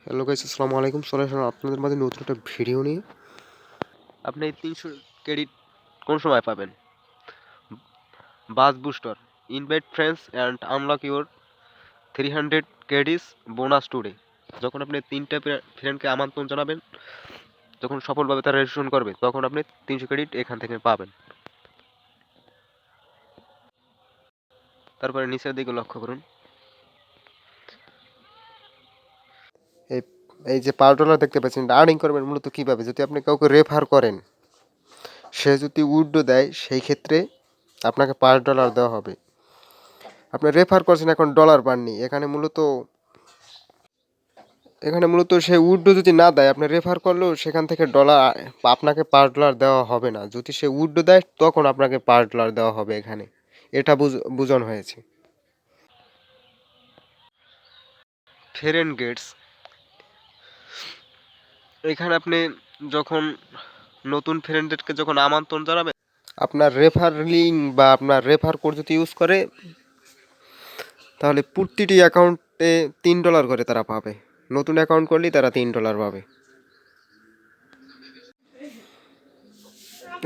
Hello guys, আসসালামু আলাইকুম। চলে আসলাম আপনাদের মাঝে নতুন একটা ভিডিও নিয়ে। আপনি এই 300 ক্রেডিট কোন সময় পাবেন? বাস booster, invite friends and unlock your 300 credits bonus today. যখন আপনি 3টা ফ্রেন্ডকে আমন্ত্রণ জানাবেন, যখন সফলভাবে তারা রেজিস্ট্রেশন করবে, তখন আপনি 300 ক্রেডিট এখান থেকে পাবেন। তারপরে নিচের দিকে লক্ষ্য করুন। এই এই যে $5 দেখতে পাচ্ছেন, এটা আর্নিং করবেন মূলত কিভাবে? যদি আপনি কাউকে রেফার করেন, সে যদি উইথড্র দেয়, সেই ক্ষেত্রে আপনাকে $5 দেওয়া হবে। আপনি রেফার করছেন, এখন ডলার পাননি। এখানে মূলত সে উইথড্র যদি না দেয়, আপনি রেফার করলেও সেখান থেকে ডলার আপনাকে $5 দেওয়া হবে না। যদি সে উইথড্র দেয়, তখন আপনাকে $5 দেওয়া হবে। এখানে এটা বোঝানো হয়েছে। ফ্রেন্ড গেটস, এখানে আপনি যখন নতুন ফ্রেন্ডদেরকে যখন আমন্ত্রণ জানাবেন, আপনার রেফার লিঙ্ক বা আপনার রেফার কোড যদি ইউজ করে, তাহলে প্রতিটি অ্যাকাউন্টে $3 করে তারা পাবে। নতুন অ্যাকাউন্ট করলেই তারা $3 পাবে।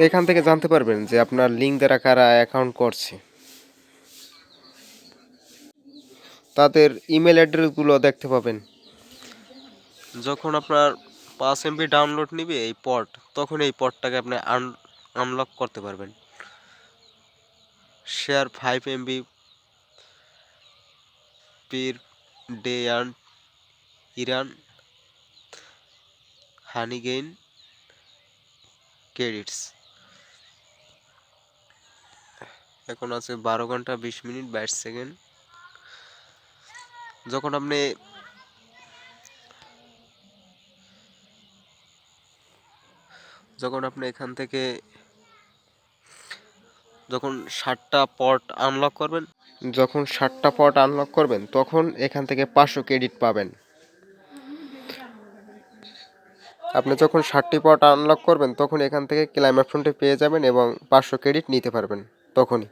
এখান থেকে জানতে পারবেন যে আপনার লিঙ্ক দ্বারা কারা অ্যাকাউন্ট করছে। তাদের ইমেল অ্যাড্রেসগুলো দেখতে পাবেন। যখন আপনার 5 MB ডাউনলোড নিবে এই পড, তখন এই পডটাকে আপনি আনলক করতে পারবেন। Share 5 MB per day and Iran honey gain credits. এখন আছে 12 ঘন্টা 20 মিনিট 22 সেকেন্ড। যখন আপনি এখান থেকে যখন 60টা পট আনলক করবেন, তখন এখান থেকে 500 ক্রেডিট পাবেন। আপনি যখন 60টি পট আনলক করবেন, তখন এখান থেকে ক্লাইম অপশনটি পেয়ে যাবেন এবং 500 ক্রেডিট নিতে পারবেন তখনই।